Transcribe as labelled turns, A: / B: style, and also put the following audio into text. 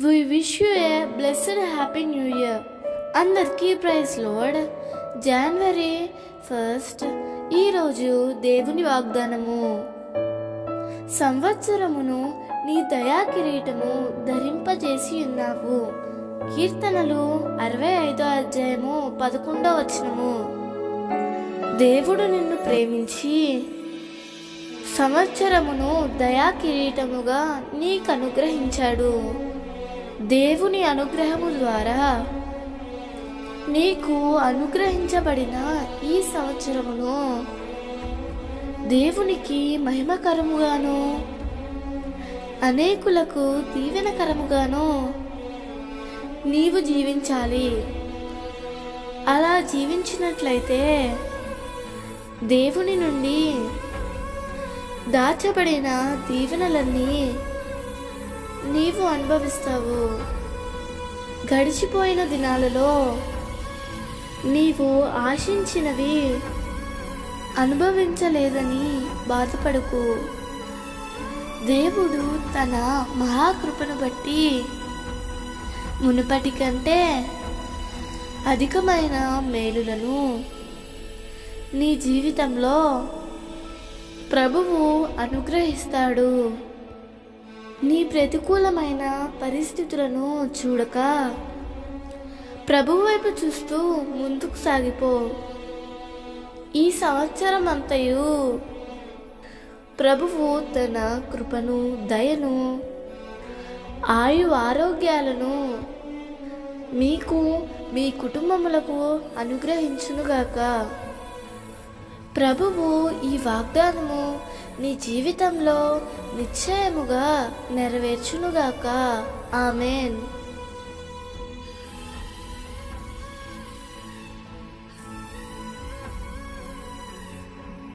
A: We wish you a blessed happy new year. అందరికీ praise lord. జనవరి 1 ఈరోజు దేవుని వాగ్దానము. సంవత్సరమును నీ దయా కిరీటము ధరింపజేసి ఉన్నావు. కీర్తనలు 65:11. దేవుడు నిన్ను ప్రేమించి సంవత్సరమును దయా కిరీటముగా నీకు అనుగ్రహించాడు. దేవుని అనుగ్రహము ద్వారా నీకు అనుగ్రహించబడిన ఈ సంవత్సరమును దేవునికి మహిమకరముగాను అనేకులకు దీవెనకరముగాను నీవు జీవించాలి. అలా జీవించినట్లయితే దేవుని నుండి దాచబడిన దీవెనలన్నీ నీవు అనుభవిస్తావు. గడిచిపోయిన దినాలలో నీవు ఆశించినవి అనుభవించలేదని బాధపడకు. దేవుడు తన మహాకృపను బట్టి మునుపటి కంటే అధికమైన మేలులను నీ జీవితంలో ప్రభువు అనుగ్రహిస్తాడు. నీ ప్రతికూలమైన పరిస్థితులను చూడక ప్రభువు వైపు చూస్తూ ముందుకు సాగిపో. ఈ సంవత్సరం అంతయు ప్రభువు తన కృపను, దయను, ఆరోగ్యాలను మీకు, మీ కుటుంబములకు అనుగ్రహించునుగాక. ప్రభువు ఈ వాగ్దానము నీ జీవితంలో నిశ్చయముగా నెరవేర్చునుగాక. ఆమేన్.